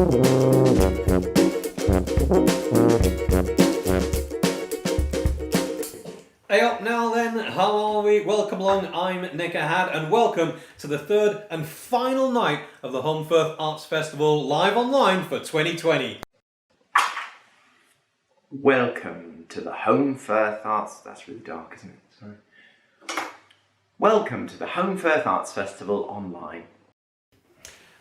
Hey up now then, how are we? Welcome along, I'm Nickerhad and welcome to the third and final night of the Holmfirth Arts Festival live online for 2020. Welcome to the Holmfirth Arts... That's really dark, isn't it? Sorry. Welcome to the Holmfirth Arts Festival online.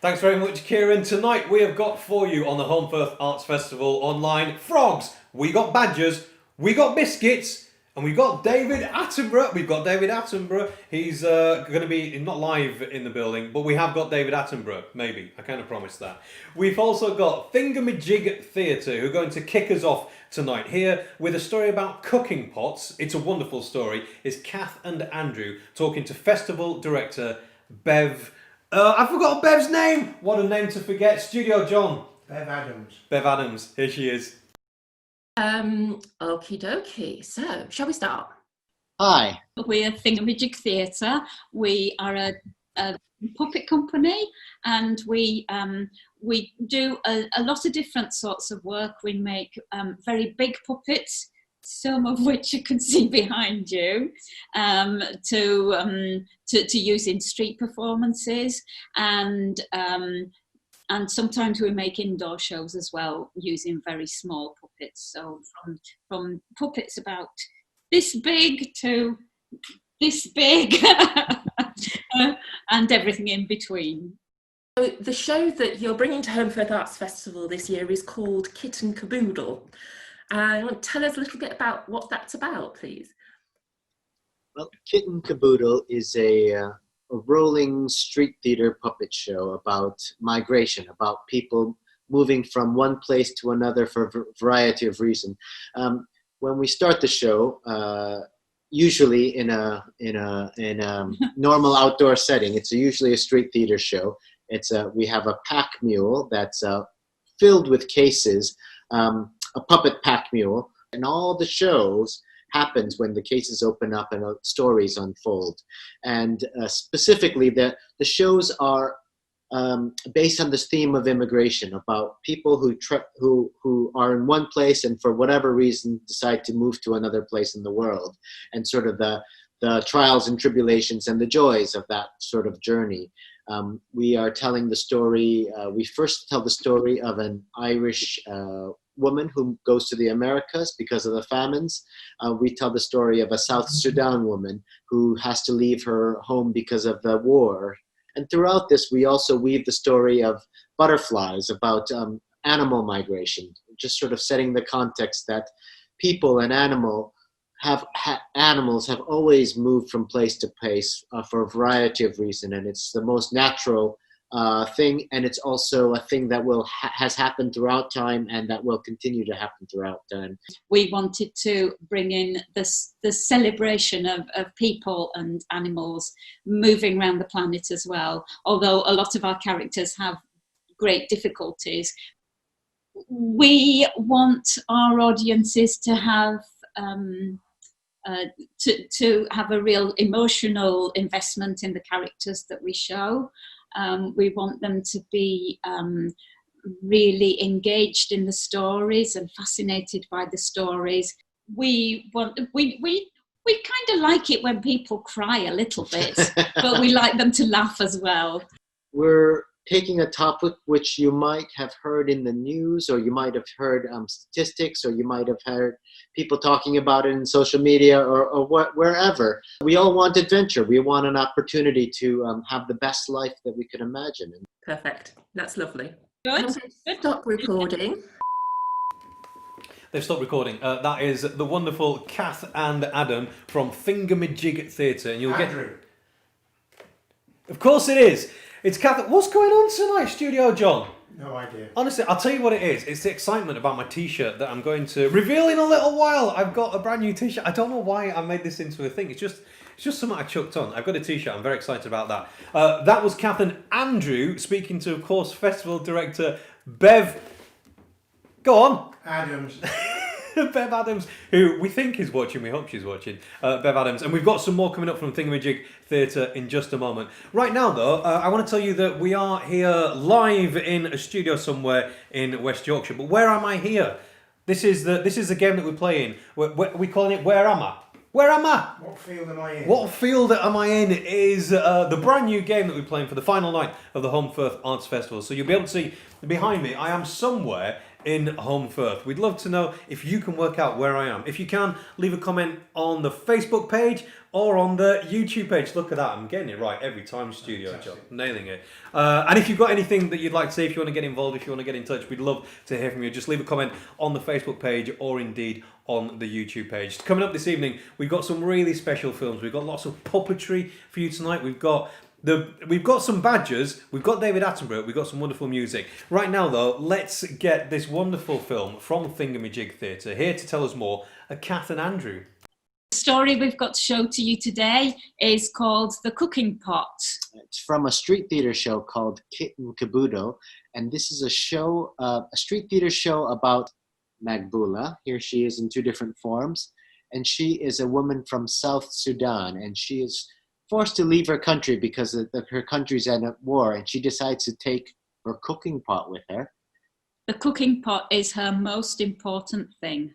Thanks very much, Kieran. Tonight we have got for you on the Holmfirth Arts Festival online frogs, we got badgers, we got biscuits, and we've got David Attenborough. He's going to be not live in the building, but we have got David Attenborough, maybe. I kind of promised that. We've also got Thingumajig Theatre, who are going to kick us off tonight here with a story about cooking pots. It's a wonderful story. It's Kath and Andrew talking to festival director Bev. I forgot Bev's name. What a name to forget. Studio John. Bev Adams. Bev Adams. Here she is. Okie dokie. So, shall we start? Hi. We're Thingumajig Theatre. We are a puppet company, and we do a lot of different sorts of work. We make very big puppets, some of which you can see behind you, to use in street performances, and sometimes we make indoor shows as well using very small puppets. So from puppets about this big to this big and everything in between. So the show that you're bringing to Holmfirth Arts Festival this year is called Kitten Caboodle. You want to tell us a little bit about what that's about, please? Well, Kitten Caboodle is a rolling street theater puppet show about migration, about people moving from one place to another for a variety of reasons. When we start the show, usually in a normal outdoor setting, it's usually a street theater show. We have a pack mule that's filled with cases, a puppet pack mule, and all the shows happens when the cases open up and stories unfold. And specifically, the shows are based on this theme of immigration, about people who are in one place and for whatever reason decide to move to another place in the world, and sort of the trials and tribulations and the joys of that sort of journey. We are telling the story, we first tell the story of an Irish woman who goes to the Americas because of the famines. We tell the story of a South Sudan woman who has to leave her home because of the war. And throughout this, we also weave the story of butterflies, about animal migration, just sort of setting the context that people and animals have always moved from place to place for a variety of reasons, and it's the most natural thing, and it's also a thing that has happened throughout time and that will continue to happen throughout time. We wanted to bring in the celebration of people and animals moving around the planet as well, although a lot of our characters have great difficulties. We want our audiences to have to have a real emotional investment in the characters that we show. We want them to be really engaged in the stories and fascinated by the stories. We kind of like it when people cry a little bit, but we like them to laugh as well. We're taking a topic which you might have heard in the news, or you might have heard statistics, or you might have heard people talking about it in social media, or wherever. We all want adventure. We want an opportunity to have the best life that we could imagine. Perfect. That's lovely. Good. Stop recording. They've stopped recording. That is the wonderful Kath and Adam from Thingumajig Theatre. And you'll Andrew. Of course it is. It's Kath. What's going on tonight, Studio John? No idea. Honestly, I'll tell you what it is. It's the excitement about my t-shirt that I'm going to reveal in a little while. I've got a brand new t-shirt. I don't know why I made this into a thing. It's just something I chucked on. I've got a t-shirt. I'm very excited about that. That was Kath and Andrew speaking to, of course, festival director Bev. Go on. Adams. Bev Adams, who we think is watching, we hope she's watching, Bev Adams. And we've got some more coming up from Thingumajig Theatre in just a moment. Right now, though, I want to tell you that we are here live in a studio somewhere in West Yorkshire. But where am I here? This is the game that we're playing. We're calling it Where Am I? Where am I? What field am I in? What field am I in is the brand new game that we're playing for the final night of the Holmfirth Arts Festival. So you'll be able to see behind me, I am somewhere in Holmfirth. We'd love to know if you can work out where I am. If you can, leave a comment on the Facebook page or on the YouTube page. Look at that, I'm getting it right every time, studio job, nailing it. And if you've got anything that you'd like to say, if you want to get involved, if you want to get in touch, we'd love to hear from you. Just leave a comment on the Facebook page or indeed on the YouTube page. Coming up this evening, we've got some really special films. We've got lots of puppetry for you tonight. We've got some badges, we've got David Attenborough, we've got some wonderful music. Right now though, let's get this wonderful film from Thingumajig Theatre. Here to tell us more, are Kath and Andrew. The story we've got to show to you today is called The Cooking Pot. It's from a street theater show called Kit and Caboodle, and this is a show, a street theater show about Magbula. Here she is in two different forms, and she is a woman from South Sudan, and she is forced to leave her country because her country's at war, and she decides to take her cooking pot with her. The cooking pot is her most important thing.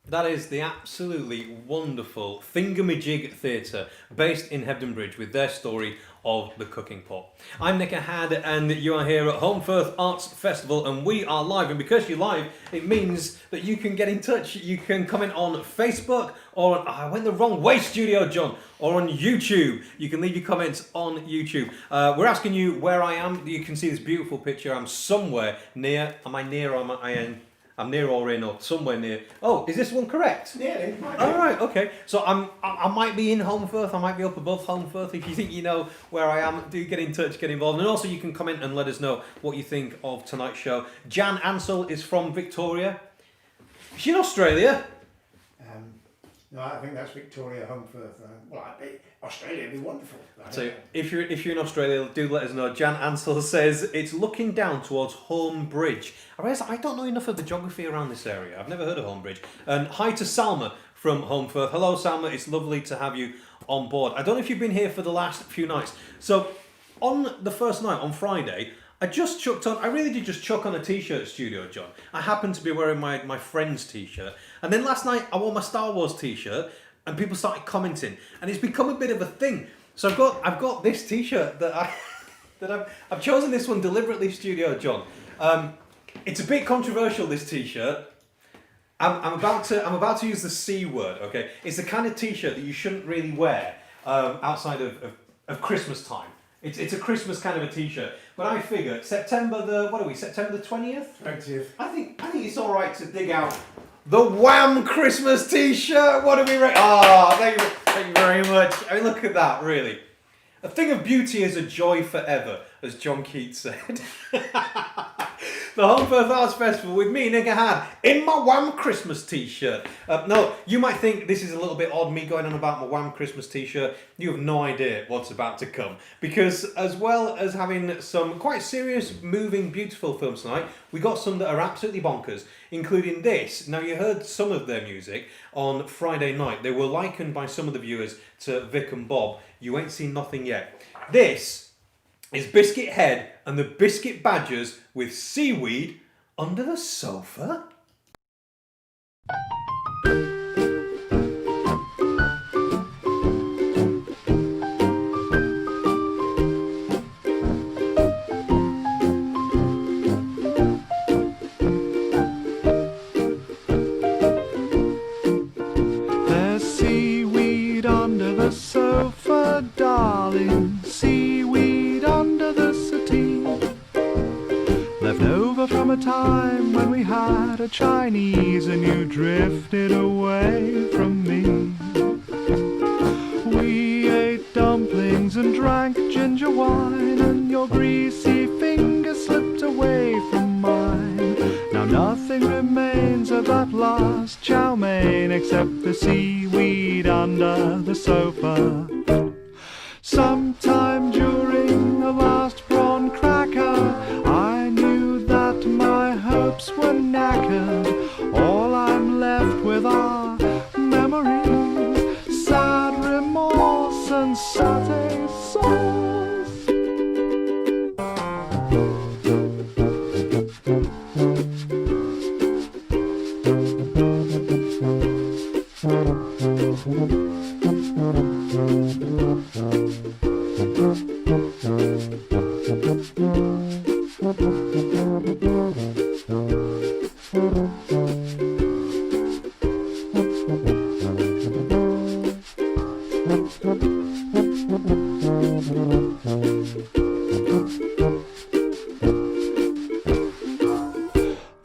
That is the absolutely wonderful Thingumajig Theatre, based in Hebden Bridge, with their story of the cooking pot. I'm Nick Had, and you are here at Holmfirth Arts Festival, and we are live. And because you're live, it means that you can get in touch. You can comment on Facebook, or on, I went the wrong way, Studio John, or on YouTube. You can leave your comments on YouTube. We're asking you where I am. You can see this beautiful picture. I'm somewhere near. Am I near or am I in? I'm near or in or somewhere near. Oh, is this one correct? Nearly. All right, okay. So I might be in Holmfirth. I might be up above Holmfirth. If you think you know where I am, do get in touch, get involved. And also you can comment and let us know what you think of tonight's show. Jan Ansell is from Victoria. Is she in Australia? No, I think that's Victoria, Holmfirth. Australia would be wonderful. So if you're in Australia, do let us know. Jan Ansell says it's looking down towards Holme Bridge. I realise I don't know enough of the geography around this area. I've never heard of Holme Bridge. And hi to Salma from Holmfirth. Hello, Salma. It's lovely to have you on board. I don't know if you've been here for the last few nights. So on the first night, on Friday, I really did just chuck on a t-shirt, Studio John. I happened to be wearing my friend's t-shirt. And then last night I wore my Star Wars t-shirt and people started commenting. And it's become a bit of a thing. So I've got this t-shirt that I've chosen this one deliberately, Studio John. It's a bit controversial, this t-shirt. I'm about to use the C word, okay? It's the kind of t-shirt that you shouldn't really wear outside of Christmas time. It's a Christmas kind of a t-shirt, but I figure September the 20th? 20th. I think it's all right to dig out the Wham Christmas t-shirt. What do we rate? Thank you very much. I mean, look at that, really. A thing of beauty is a joy forever, as John Keats said. The Holmfirth Arts Festival with me, Nick Had, in my Wham Christmas t-shirt. No, you might think this is a little bit odd, me going on about my Wham Christmas t-shirt. You have no idea what's about to come. Because as well as having some quite serious, moving, beautiful films tonight, we got some that are absolutely bonkers, including this. Now, you heard some of their music on Friday night. They were likened by some of the viewers to Vic and Bob. You ain't seen nothing yet. This is Biscuithead and the Biscuit Badgers with Seaweed Under the Sofa. There's seaweed under the sofa, darling. Seaweed under the settee, left over from a time when we had a Chinese and you drifted away from me. We ate dumplings and drank ginger wine, and your greasy fingers slipped away from mine. Now nothing remains of that last chow mein except the seaweed under the sofa. Sometime during the last prawn cracker, I knew that my hopes were knackered. All I'm left with are memories, sad remorse and satay sauce.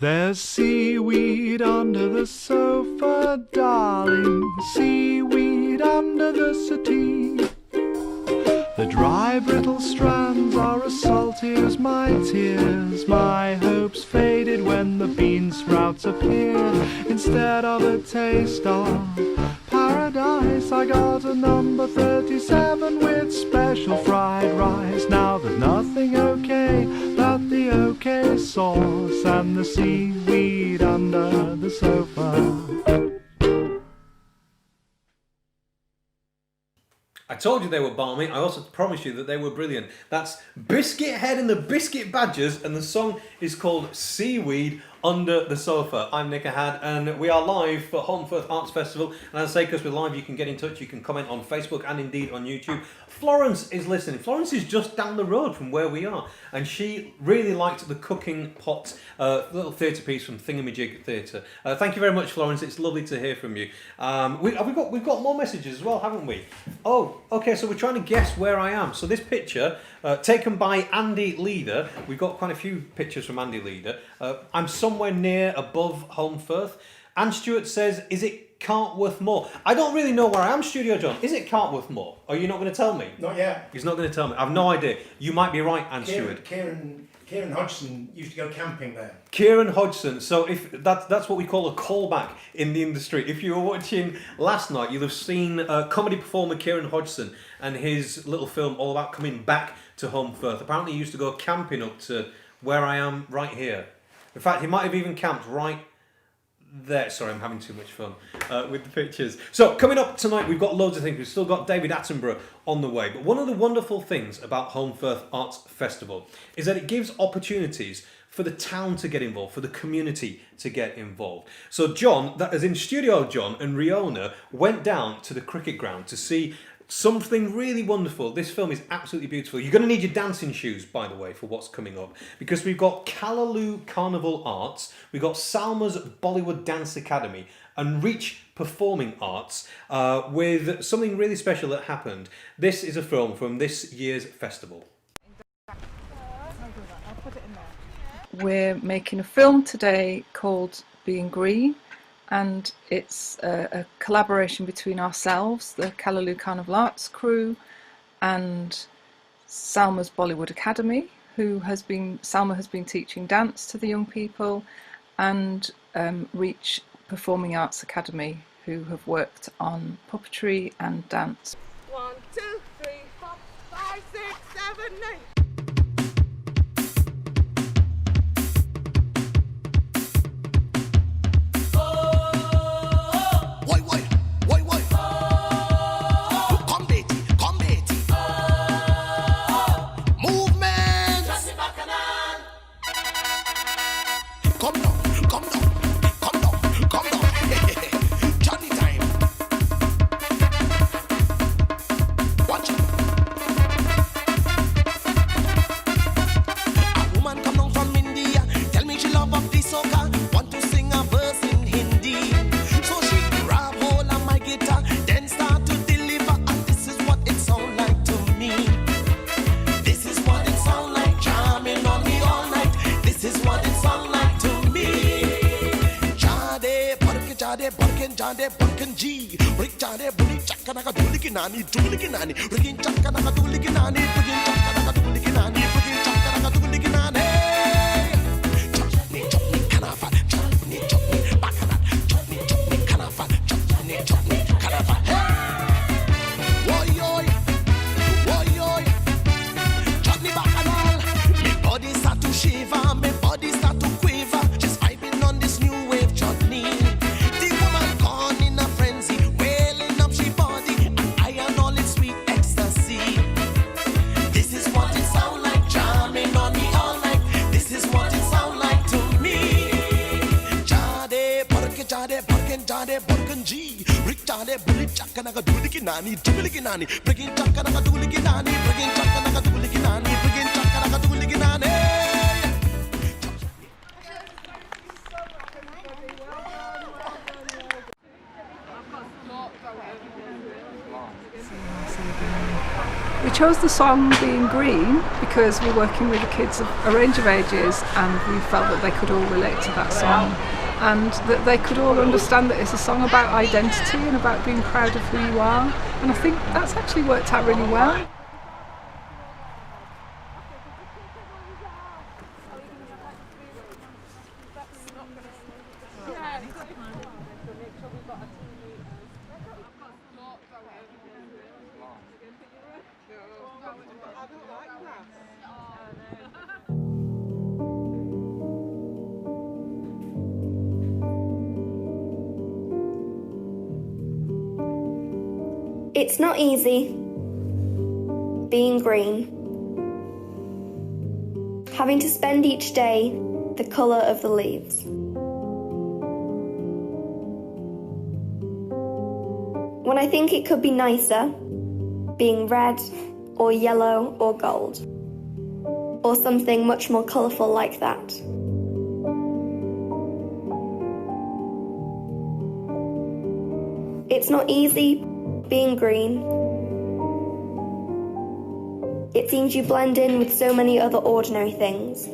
There's seaweed under the sofa, darling, seaweed under the settee. The dry brittle strands are as salty as my tears. My hopes faded when the bean sprouts appeared. Instead of a taste of paradise, I got a number 37 with special fried rice. Now there's nothing okay but the okay sauce and the seaweed under the sofa. I told you they were balmy. I also promised you that they were brilliant. That's Biscuithead and the Biscuit Badgers, and the song is called Seaweed Under the Sofa. I'm Nick Ahad, and we are live for Holmfirth Arts Festival. And as I say, because we're live, you can get in touch, you can comment on Facebook and indeed on YouTube. Florence is listening. Florence is just down the road from where we are, and she really liked the cooking pot little theatre piece from Thingumajig Theatre. Thank you very much, Florence. It's lovely to hear from you. We've got more messages as well, haven't we? Oh, okay. So we're trying to guess where I am. So this picture, taken by Andy Leader. We've got quite a few pictures from Andy Leader. I'm somewhere near above Holmfirth. Anne Stewart says, "Is it Cartworth Moor?" I don't really know where I am, Studio John. Is it Cartworth Moor? Are you not going to tell me? Not yet. He's not going to tell me. I've no idea. You might be right, Anne Stewart. Kieran Hodgson used to go camping there. Kieran Hodgson. So if that's what we call a callback in the industry. If you were watching last night, you'll have seen comedy performer Kieran Hodgson and his little film all about coming back to Holmfirth. Apparently he used to go camping up to where I am right here. In fact, he might have even camped right there. Sorry, I'm having too much fun with the pictures. So coming up tonight, we've got loads of things. We've still got David Attenborough on the way. But one of the wonderful things about Holmfirth Arts Festival is that it gives opportunities for the town to get involved, for the community to get involved. So John, that is in Studio John, and Riona went down to the cricket ground to see something really wonderful. This film is absolutely beautiful. You're going to need your dancing shoes, by the way, for what's coming up, because we've got Callaloo Carnival Arts, we've got Salma's Bollywood Dance Academy, and Reach Performing Arts with something really special that happened. This is a film from this year's festival. We're making a film today called Being Green, and it's a collaboration between ourselves, the Callaloo Carnival Arts crew, and Salma's Bollywood Academy, Salma has been teaching dance to the young people, and Reach Performing Arts Academy, who have worked on puppetry and dance. 1, 2, 3, 4, 5, 6, 7, 8. Nani, duliki nani, bringing chaka naka duliki nani, bringing chaka naka duliki nani, bringing chaka naka duliki nani. Chutney, kanafa, chutney, bakana, chutney, kanafa, chutney, kanafa. Hey, woy, chutney bakana. Me body start to shiver, me body start to quiver, just vibing on this new wave chutney. The woman gone in a frenzy, wailing up she body. Jade Burgunji, Rick Jade Bully Chakanaga Duliki Nani, Duliki Nani, bringing Chakanaga Duliki Nani, bringing Chakanaga Duliki Nani, bringing Chakanaga Duliki Nani. We chose the song Being Green because we're working with the kids of a range of ages, and we felt that they could all relate to that song, and that they could all understand that it's a song about identity and about being proud of who you are, and I think that's actually worked out really well. It's not easy being green. Having to spend each day the colour of the leaves. When I think it could be nicer, being red or yellow or gold, or something much more colourful like that. It's not easy being green. It seems you blend in with so many other ordinary things.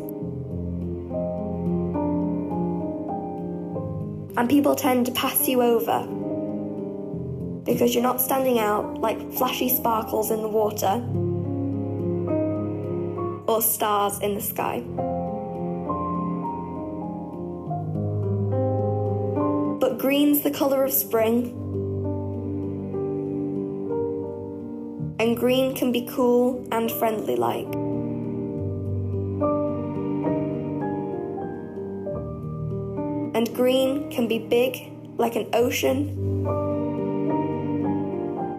And people tend to pass you over because you're not standing out like flashy sparkles in the water or stars in the sky. But green's the colour of spring, and green can be cool and friendly like. And green can be big like an ocean,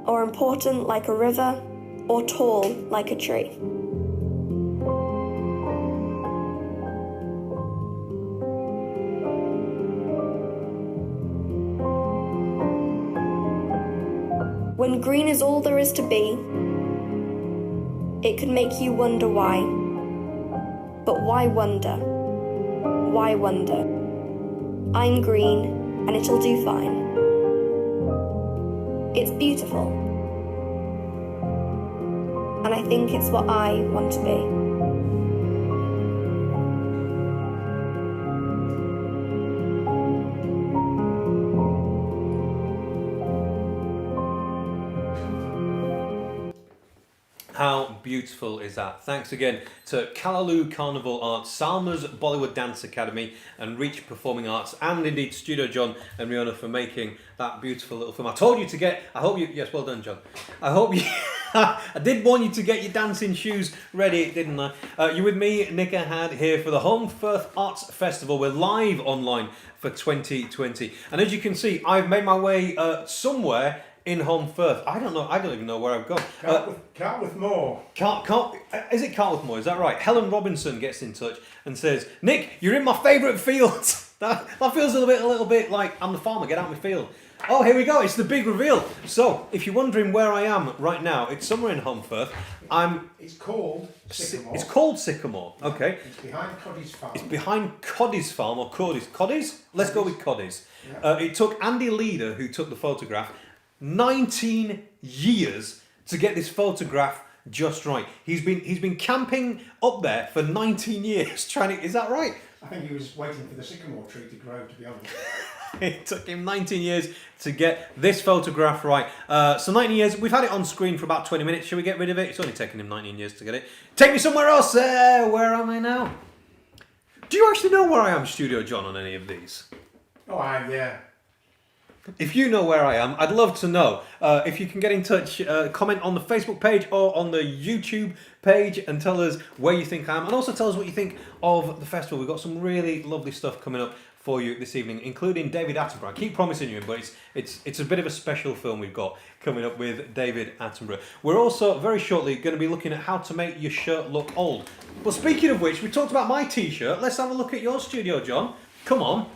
or important like a river, or tall like a tree. When green is all there is to be, it could make you wonder why. But why wonder? Why wonder? I'm green, and it'll do fine. It's beautiful. And I think it's what I want to be. How beautiful is that? Thanks again to Callaloo Carnival Arts, Salma's Bollywood Dance Academy, and Reach Performing Arts, and indeed Studio John and Rihanna for making that beautiful little film. I told you to get, I hope you, yes, well done, John. I hope you, I did want you to get your dancing shoes ready, didn't I? You with me, Nickahad, here for the Holmfirth Arts Festival. We're live online for 2020. And as you can see, I've made my way somewhere in Holmfirth. I don't even know where I've gone. Cartwith Moor. Is it Cartwith Moor? Is that right? Helen Robinson gets in touch and says, Nick, you're in my favourite fields. that feels a little bit like I'm the farmer, get out of my field. Oh, here we go, it's the big reveal. So, if you're wondering where I am right now, it's somewhere in Holmfirth. It's called Sycamore. It's called Sycamore, okay. It's behind Coddy's farm. It's behind Coddy's farm, or Coddy's. Coddy's? Let's go with Coddy's. Yeah. It took Andy Leader, who took the photograph, 19 years to get this photograph just right. He's been camping up there for 19 years trying to, is that right? I think he was waiting for the sycamore tree to grow, to be honest. It took him 19 years to get this photograph right. So 19 years, we've had it on screen for about 20 minutes. Shall we get rid of it? It's only taken him 19 years to get it. Take me somewhere else. Where am I now? Do you actually know where I am, Studio John, on any of these? Oh, yeah. If you know where I am, I'd love to know. If you can get in touch, comment on the Facebook page or on the YouTube page and tell us where you think I am. And also tell us what you think of the festival. We've got some really lovely stuff coming up for you this evening, including David Attenborough. I keep promising you, but it's a bit of a special film we've got coming up with David Attenborough. We're also very shortly going to be looking at how to make your shirt look old. But speaking of which, we talked about my t-shirt. Let's have a look at your Studio John. Come on.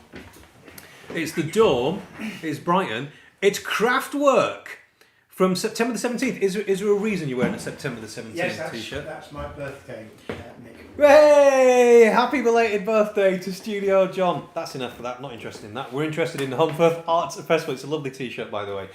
It's the Dome, it's Brighton, it's Kraftwerk from September the 17th. Is there a reason you're wearing a September the 17th t-shirt? That's my birthday, Nick. Hey! Happy belated birthday to Studio John. That's enough for that, not interested in that. We're interested in the Holmfirth Arts Festival. It's a lovely t-shirt, by the way.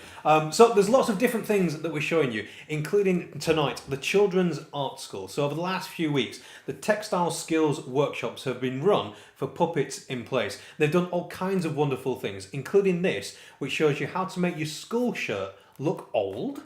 So there's lots of different things that we're showing you, including tonight, the Children's Art School. So over the last few weeks, the textile skills workshops have been run for puppets in place. They've done all kinds of wonderful things, including this, which shows you how to make your school shirt look old.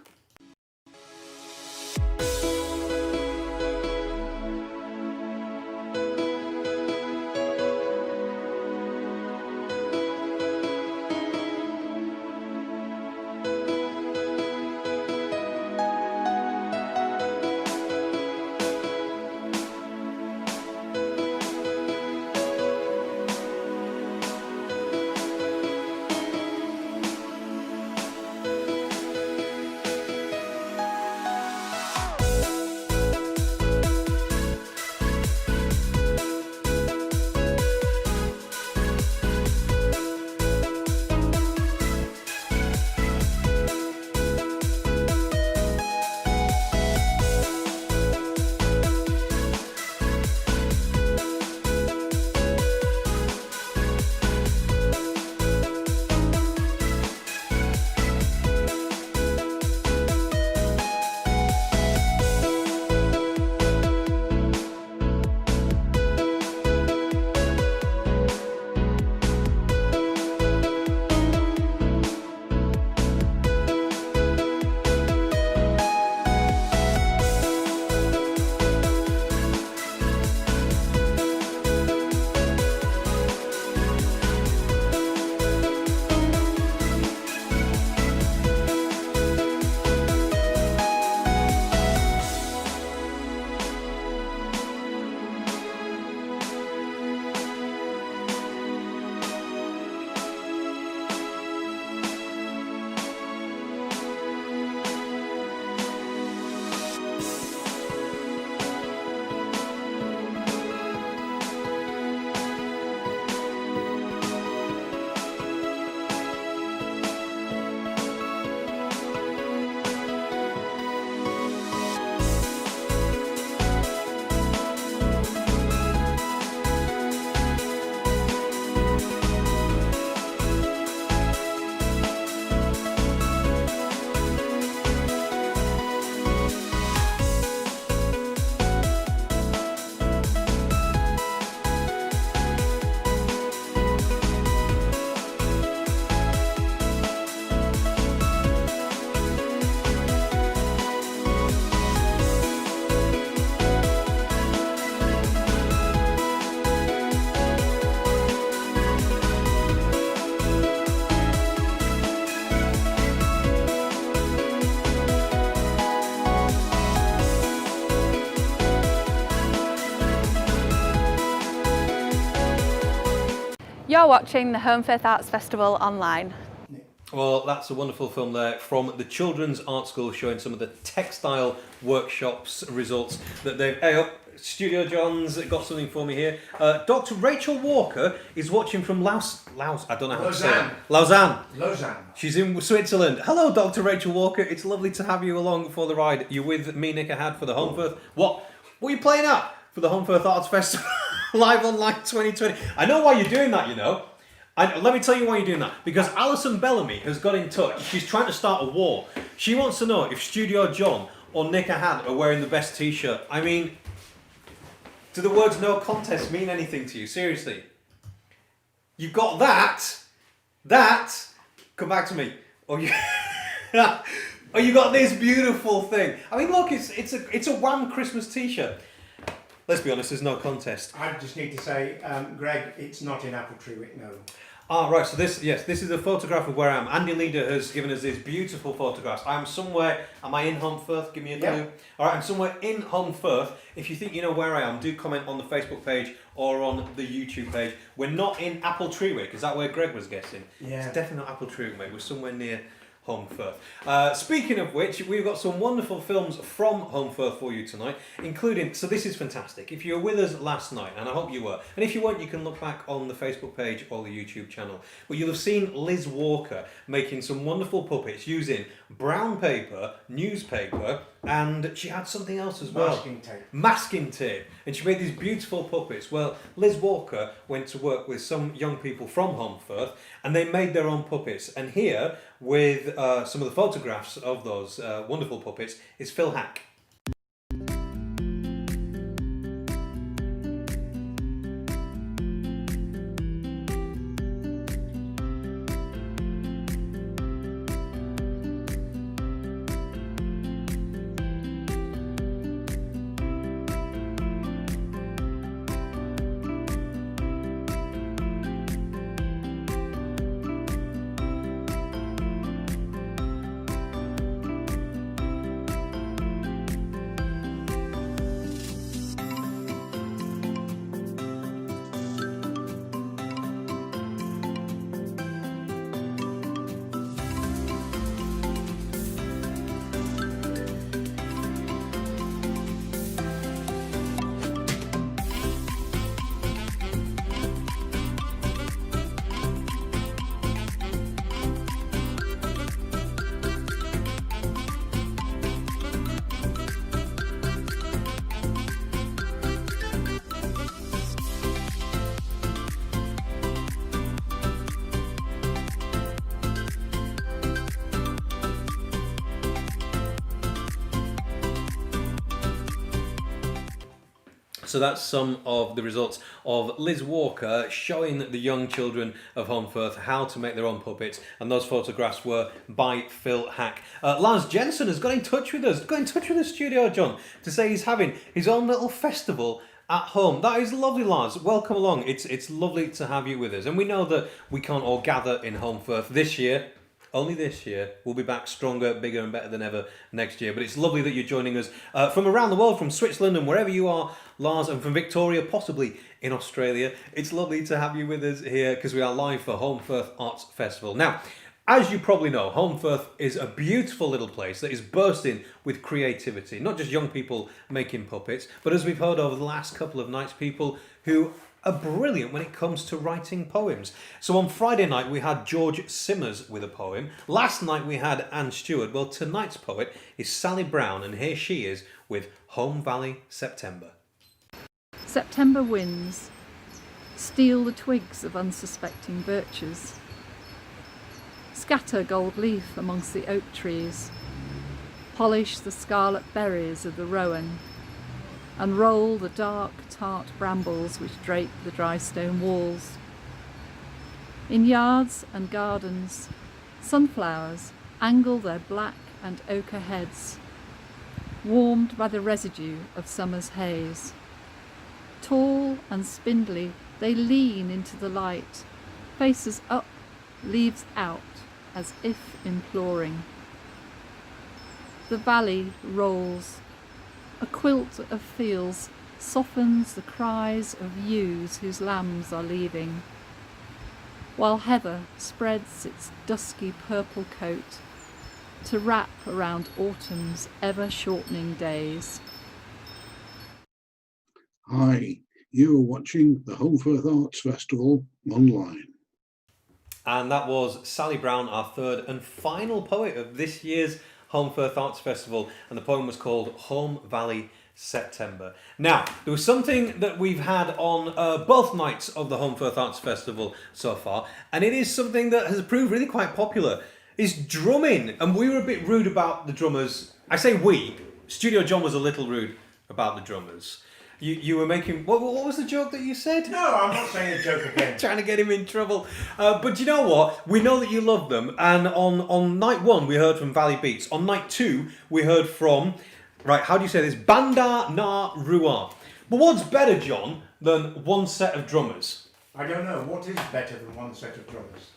are watching the Holmfirth Arts Festival online. Well, that's a wonderful film there from the Children's Art School, showing some of the textile workshops results that they've... Hey up, Studio John's got something for me here. Dr. Rachel Walker is watching from Laos, I don't know how to say it. Lausanne. She's in Switzerland. Hello, Dr. Rachel Walker. It's lovely to have you along for the ride. You're with me, Nick Ahad, for the Holmfirth. What are you playing at for the Holmfirth Arts Festival Live Online 2020? I know why you're doing that, you know. Let me tell you why you're doing that. Because Alison Bellamy has got in touch. She's trying to start a war. She wants to know if Studio John or Nick Ahad are wearing the best t-shirt. I mean, do the words no contest mean anything to you? Seriously. You've got that, come back to me. Or you got this beautiful thing. I mean, look, it's a Wham Christmas t-shirt. Let's be honest, there's no contest. I just need to say, Greg, it's not in Apple Tree Week, no. Ah, right, so this is a photograph of where I am. Andy Leader has given us these beautiful photographs. I'm somewhere, am I in Holmfirth? Give me a clue. Yeah. All right, I'm somewhere in Holmfirth. If you think you know where I am, do comment on the Facebook page or on the YouTube page. We're not in Apple Tree Week. Is that where Greg was guessing? Yeah. It's definitely not Apple Tree Week, mate. We're somewhere near Holmfirth. Speaking of which, we've got some wonderful films from Holmfirth for you tonight, including, so this is fantastic. If you were with us last night, and I hope you were, and if you weren't, you can look back on the Facebook page or the YouTube channel, but you'll have seen Liz Walker making some wonderful puppets using brown paper, newspaper, and she had something else as well. Masking tape. And she made these beautiful puppets. Well, Liz Walker went to work with some young people from Holmfirth, and they made their own puppets. And here, with some of the photographs of those wonderful puppets, is Phil Hack. So that's some of the results of Liz Walker showing the young children of Holmfirth how to make their own puppets, and those photographs were by Phil Hack. Lars Jensen has got in touch with us, Studio John, to say he's having his own little festival at home. That is lovely, Lars. Welcome along. It's lovely to have you with us. And we know that we can't all gather in Holmfirth this year. Only this year. We'll be back stronger, bigger and better than ever next year. But it's lovely that you're joining us from around the world, from Switzerland and wherever you are, Lars, and from Victoria, possibly in Australia. It's lovely to have you with us here because we are live for Holmfirth Arts Festival. Now, as you probably know, Holmfirth is a beautiful little place that is bursting with creativity. Not just young people making puppets, but as we've heard over the last couple of nights, people who are brilliant when it comes to writing poems. So on Friday night we had George Simmers with a poem. Last night we had Anne Stewart. Well, tonight's poet is Sally Brown, and here she is with Home Valley September. September winds steal the twigs of unsuspecting birches, scatter gold leaf amongst the oak trees, polish the scarlet berries of the rowan, and roll the dark, tart brambles which drape the dry stone walls. In yards and gardens, sunflowers angle their black and ochre heads, warmed by the residue of summer's haze. Tall and spindly, they lean into the light, faces up, leaves out, as if imploring. The valley rolls. A quilt of fields softens the cries of ewes whose lambs are leaving. while heather spreads its dusky purple coat to wrap around autumn's ever-shortening days. Hi, you are watching the Holmfirth Arts Festival online. And that was Sally Brown, our third and final poet of this year's Holmfirth Arts Festival, and the poem was called Home Valley September. Now, there was something that we've had on both nights of the Holmfirth Arts Festival so far, and it is something that has proved really quite popular, is drumming. And we were a bit rude about the drummers. I say we, Studio John was a little rude about the drummers. You were making... What was the joke that you said? No, I'm not saying a joke again. Trying to get him in trouble. But you know what? We know that you love them. And on night 1, we heard from Valley Beats. On night 2, we heard from... Right, how do you say this? Banda Na Rua. But what's better, John, than one set of drummers? I don't know. What is better than one set of drummers?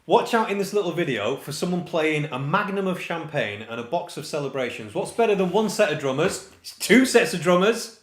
Watch out in this little video for someone playing a magnum of champagne and a box of celebrations. What's better than one set of drummers? It's 2 sets of drummers.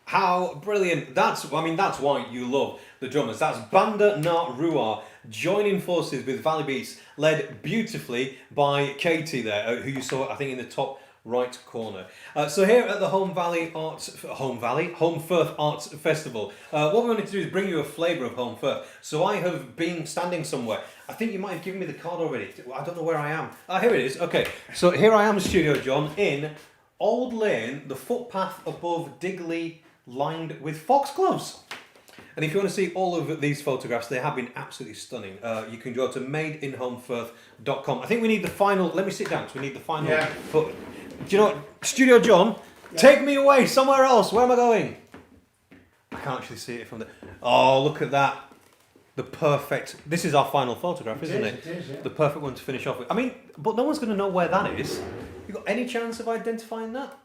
How brilliant. That's why you love the drummers. That's Banda Na Rua joining forces with Valley Beats, led beautifully by Katie there, who you saw, I think, in the top right corner. So here at the Holmfirth Arts Festival, what we wanted to do is bring you a flavour of Holmfirth. So I have been standing somewhere. I think you might have given me the card already. I don't know where I am. Here it is. Okay, so here I am, Studio John, in Old Lane, the footpath above Digley, lined with foxgloves. And if you want to see all of these photographs, they have been absolutely stunning. You can go to madeinholmfirth.com. I think we need the final... Let me sit down, because we need the final... Yeah. Do you know what? Studio John, take me away somewhere else. Where am I going? I can't actually see it from there. Oh, look at that. The perfect... This is our final photograph, isn't it? It is, yeah. The perfect one to finish off with. I mean, but no one's going to know where that is. You got any chance of identifying that?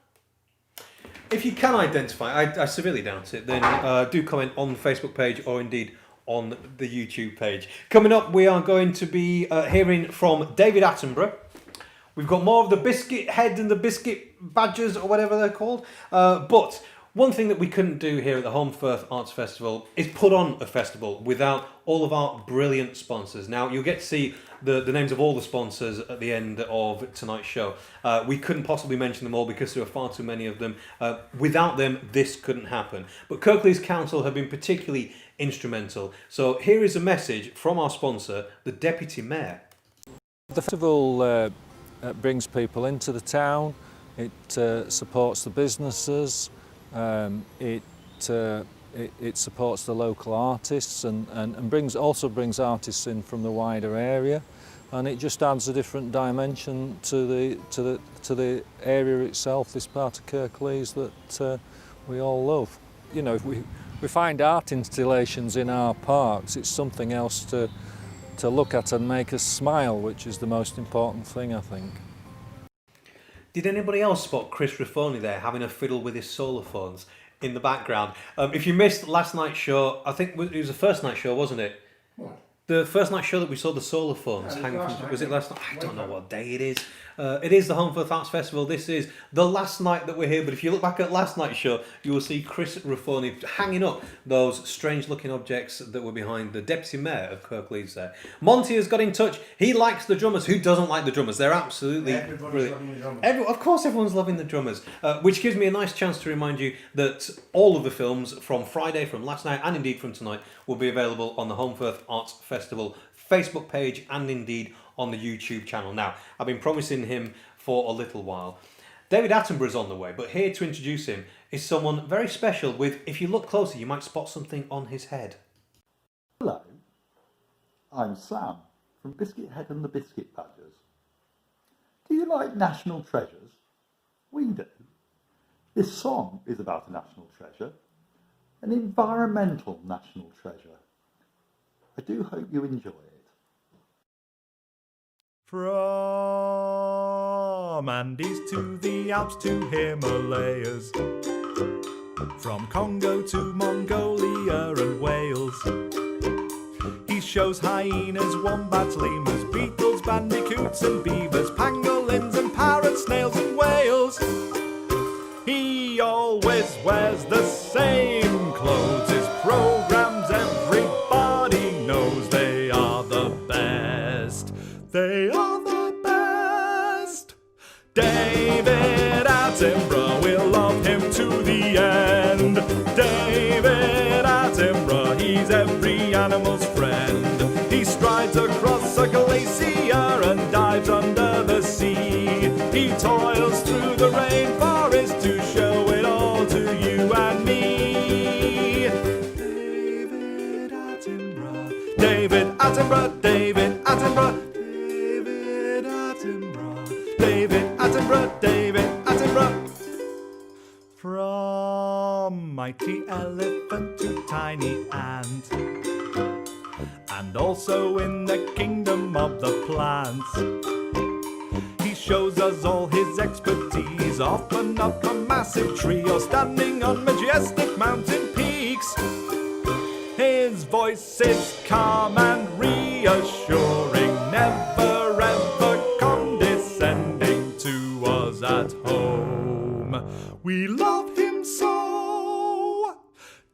If you can identify, I severely doubt it, then do comment on the Facebook page or indeed on the YouTube page. Coming up, we are going to be hearing from David Attenborough. We've got more of the Biscuithead and the Biscuit Badgers or whatever they're called. But one thing that we couldn't do here at the Holmfirth Arts Festival is put on a festival without all of our brilliant sponsors. Now, you'll get to see the names of all the sponsors at the end of tonight's show. We couldn't possibly mention them all because there are far too many of them. Without them, this couldn't happen. But Kirklees Council have been particularly instrumental. So here is a message from our sponsor, the Deputy Mayor. The festival brings people into the town. It supports the businesses. It supports the local artists and also brings artists in from the wider area, and it just adds a different dimension to the area itself, this part of Kirklees that we all love. You know, if we find art installations in our parks, it's something else to look at and make us smile, which is the most important thing, I think. Did anybody else spot Chris Raffoni there having a fiddle with his solar phones? in the background. If you missed last night's show, I think it was the first night show, wasn't it? What? The first night show that we saw the solar phones Yeah, hanging last from... night, Was it yeah. last night? I don't know what day it is. It is the Holmfirth Arts Festival. This is the last night that we're here, but if you look back at last night's show, you will see Chris Raffoni hanging up those strange-looking objects that were behind the Deputy Mayor of Kirklees there. Monty has got in touch. He likes the drummers. Who doesn't like the drummers? They're absolutely Everybody's brilliant. loving the drummers. Of course everyone's loving the drummers, which gives me a nice chance to remind you that all of the films from Friday, from last night, and indeed from tonight, will be available on the Holmfirth Arts Festival Facebook page and indeed on the YouTube channel. Now, I've been promising him for a little while. David Attenborough's on the way, but here to introduce him is someone very special with, if you look closer, you might spot something on his head. Hello, I'm Sam from Biscuithead and the Biscuit Badgers. Do you like national treasures? We do. This song is about a national treasure, an environmental national treasure. I do hope you enjoy it. From Andes to the Alps to Himalayas, from Congo to Mongolia and Wales, he shows hyenas, wombats, lemurs, beetles, bandicoots and beavers, pangolins and parrots, snails and whales. He always wears the same clothes, his programs everybody knows. They are the best. They are the best. David Attenborough, we'll love him to the end. David Attenborough, he's every animal's friend. He strides across a glacier and dives under the sea. He toils through the rainforest to show it all to you and me. David Attenborough, David Attenborough, David Attenborough. David Attenborough, David Attenborough. From mighty elephant to tiny ant, and also in the kingdom of the plants, he shows us all his expertise, often up a massive tree or standing on majestic mountain peaks. His voice is calm and reassuring, never ever condescending to us at home. We love him so.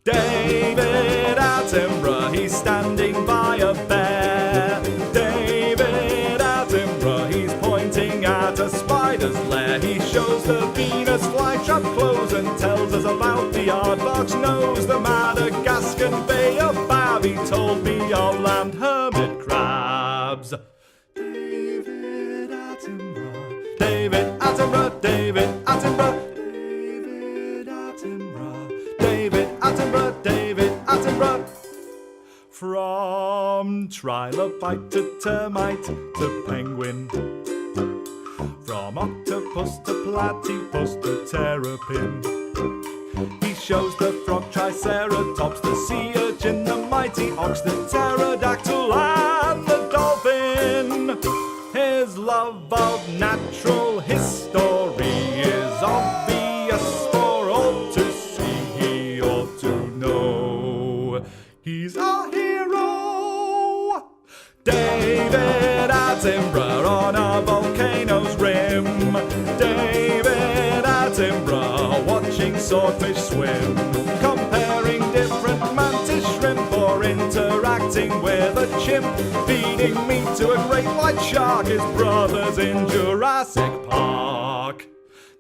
David Attenborough, he's standing by a bear. David Attenborough, he's pointing at a spider's lair. He shows the Venus flytrap close and tells us about the aardvark's nose, the Madagascar Bay of Bab. He told me of land hermit crabs. David Attenborough, David Attenborough, David Attenborough. David Attenborough, David Attenborough, David Attenborough. From trilobite to termite to penguin, from octopus to platypus to terrapin, he shows the frog triceratops, the sea urchin, the mighty ox, the pterodactyl and the dolphin. His love of natural history is obvious for all to see. He ought to know. He's our hero. David Attenborough on a volcano's rim. David Attenborough watching swordfish swim, comparing different mantis shrimp or interacting with a chimp, feeding meat to a great white shark, his brothers in Jurassic Park.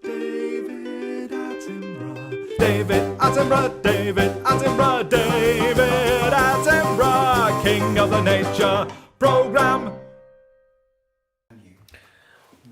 David Attenborough, David Attenborough, David Attenborough, David Attenborough, king of the nature program.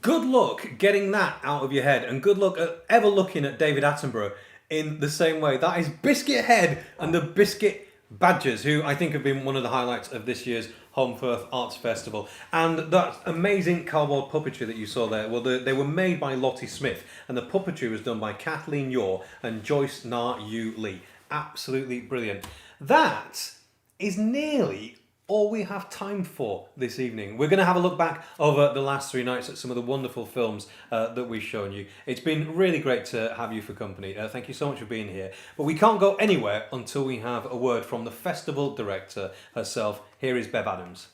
Good luck getting that out of your head, and good luck at ever looking at David Attenborough in the same way. That is Biscuithead and the Biscuit Badgers, who I think have been one of the highlights of this year's Holmfirth Arts Festival. And that amazing cardboard puppetry that you saw there, well, they were made by Lottie Smith, and the puppetry was done by Kathleen Yor and Joyce Na Yu Lee. Absolutely brilliant. That is nearly all we have time for this evening. We're going to have a look back over the last 3 nights at some of the wonderful films that we've shown you. It's been really great to have you for company. Thank you so much for being here. But we can't go anywhere until we have a word from the festival director herself. Here is Bev Adams.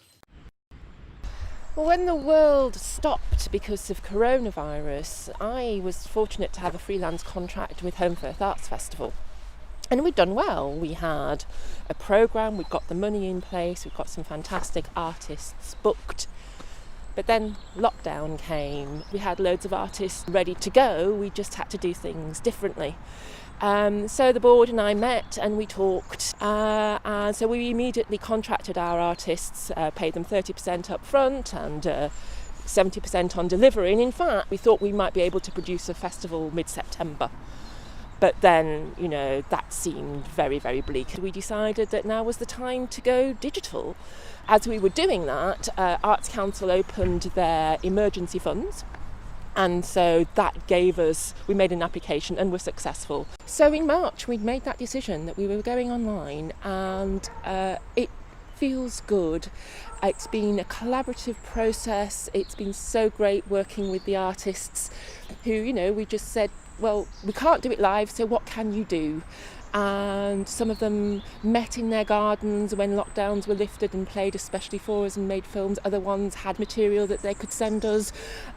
Well, when the world stopped because of coronavirus, I was fortunate to have a freelance contract with Holmfirth Arts Festival. And we'd done well. We had a programme, we'd got the money in place, we'd got some fantastic artists booked. But then lockdown came. We had loads of artists ready to go, we just had to do things differently. So the board and I met and we talked, and so we immediately contracted our artists, paid them 30% up front and 70% on delivery. And in fact, we thought we might be able to produce a festival mid-September. But then, you know, that seemed very, very bleak. We decided that now was the time to go digital. As we were doing that, Arts Council opened their emergency funds. And so that gave us, we made an application and were successful. So in March, we made that decision that we were going online, and it feels good. It's been a collaborative process. It's been so great working with the artists who, you know, we just said, well, we can't do it live, so what can you do? And some of them met in their gardens when lockdowns were lifted and played especially for us and made films. Other ones had material that they could send us,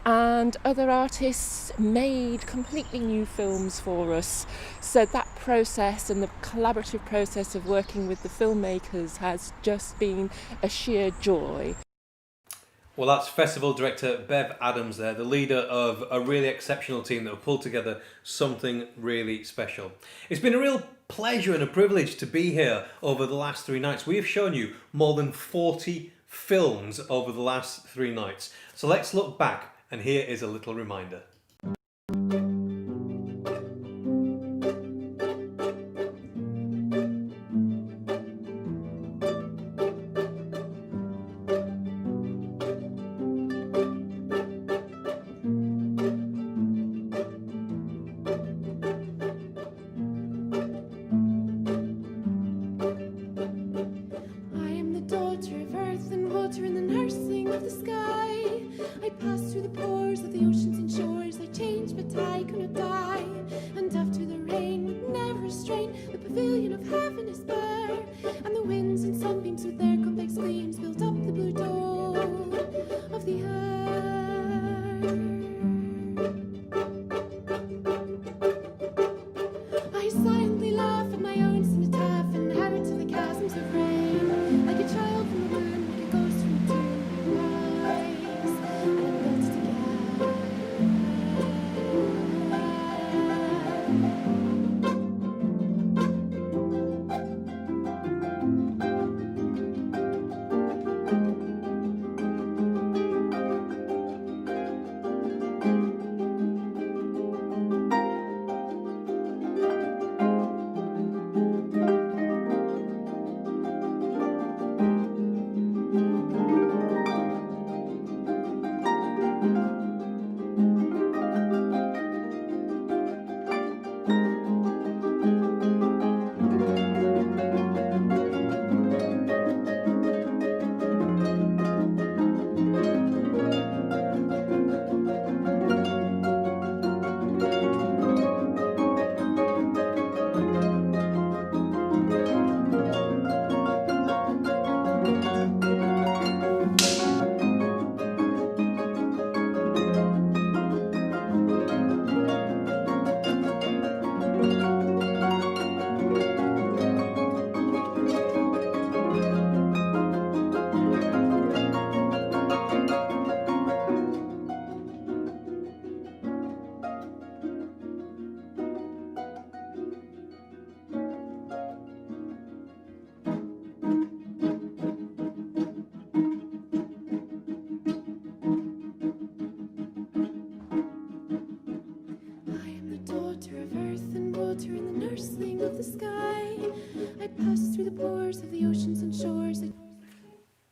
and other artists made completely new films for us. So that process and the collaborative process of working with the filmmakers has just been a sheer joy. Well, that's Festival Director Bev Adams there, the leader of a really exceptional team that have pulled together something really special. It's been a real pleasure and a privilege to be here over the last 3 nights. We have shown you more than 40 films over the last 3 nights. So let's look back, and here is a little reminder.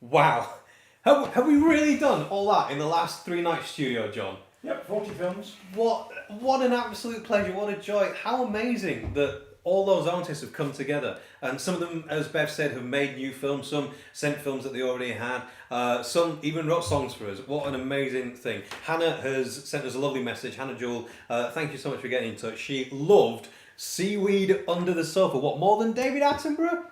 Wow. Have we really done all that in the last 3 nights studio, John? Yep, 40 films. What an absolute pleasure, what a joy. How amazing that all those artists have come together, and some of them, as Bev said, have made new films. Some sent films that they already had. Some even wrote songs for us. What an amazing thing! Hannah has sent us a lovely message. Hannah Jewell, thank you so much for getting in touch. She loved Seaweed Under the Sofa. What, more than David Attenborough?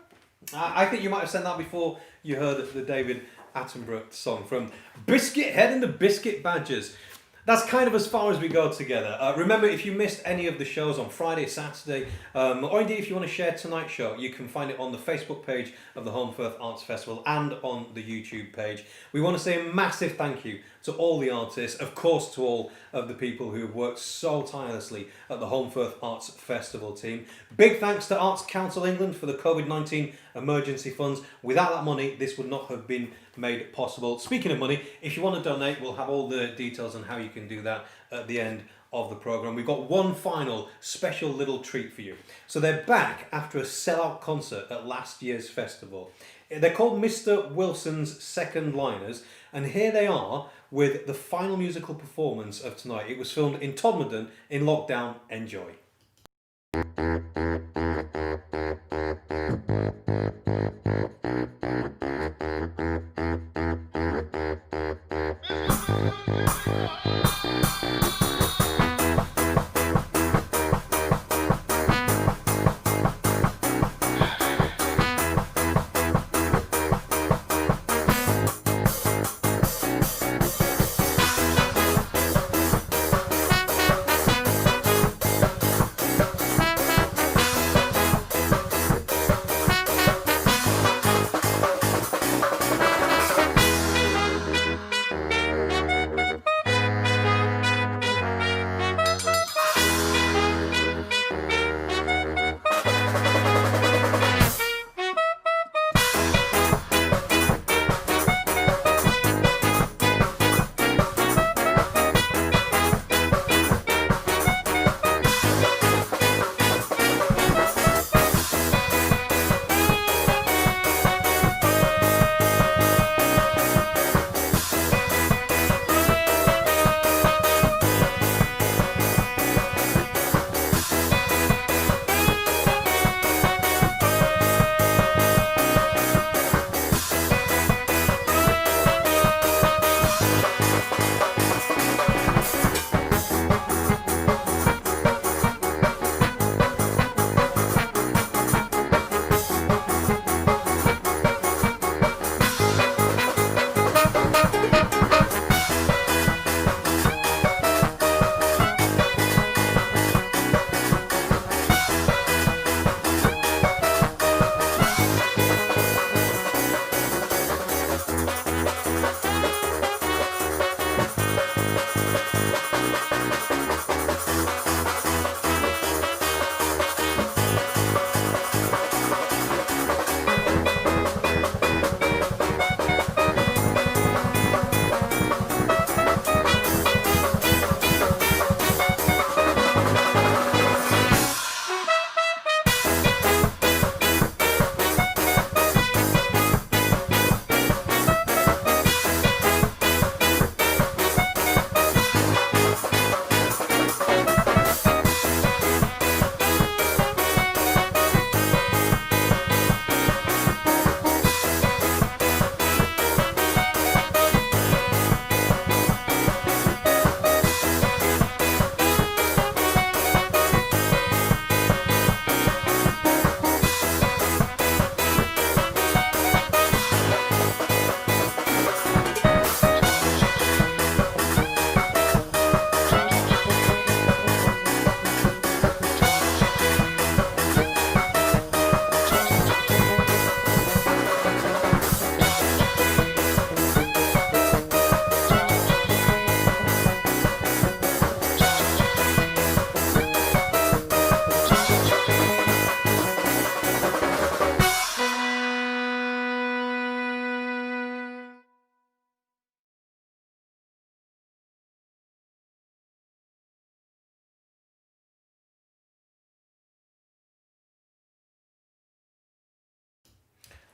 I think you might have sent that before you heard the David Attenborough song from Biscuithead and the Biscuit Badgers. That's kind of as far as we go together. Remember, if you missed any of the shows on Friday, Saturday, or indeed if you want to share tonight's show, you can find it on the Facebook page of the Holmfirth Arts Festival and on the YouTube page. We want to say a massive thank you to all the artists, of course to all of the people who have worked so tirelessly at the Holmfirth Arts Festival team. Big thanks to Arts Council England for the COVID-19 emergency funds. Without that money, this would not have been made possible. Speaking of money, if you want to donate, we'll have all the details on how you can do that at the end of the programme. We've got one final special little treat for you. So they're back after a sellout concert at last year's festival. They're called Mr. Wilson's Second Liners, and here they are with the final musical performance of tonight. It was filmed in Todmorden in lockdown. Enjoy.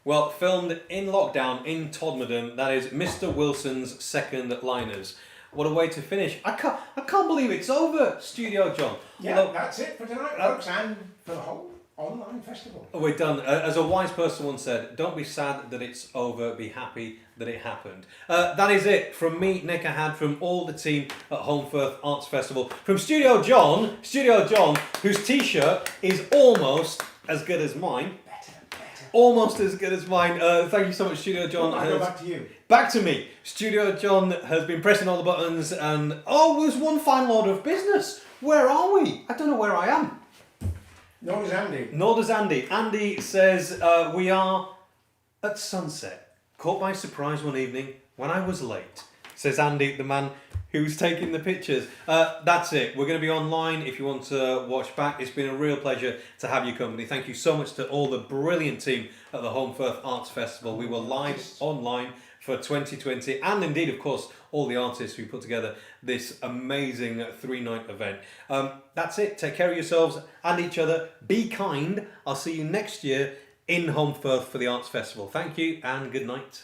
Well, filmed in lockdown in Todmorden, that is Mr. Wilson's Second Liners. What a way to finish. I can't believe it's over, Studio John. Yeah, that's it for tonight, folks, and for the whole online festival. We're done. As a wise person once said, don't be sad that it's over, be happy that it happened. That is it from me, Nick Ahad, from all the team at Holmfirth Arts Festival. From Studio John, whose t-shirt is almost as good as mine. Almost as good as mine. Thank you so much, Studio John. I'll go back to you. Back to me. Studio John has been pressing all the buttons and... there's one final order of business. Where are we? I don't know where I am. Nor does Andy. Nor does Andy. Andy says we are at sunset. Caught by surprise one evening when I was late. Says Andy, the man who's taking the pictures. That's it. We're going to be online if you want to watch back. It's been a real pleasure to have your company. Thank you so much to all the brilliant team at the Holmfirth Arts Festival. We were live online for 2020 and indeed, of course, all the artists who put together this amazing 3-night event. That's it. Take care of yourselves and each other. Be kind. I'll see you next year in Holmfirth for the Arts Festival. Thank you and good night.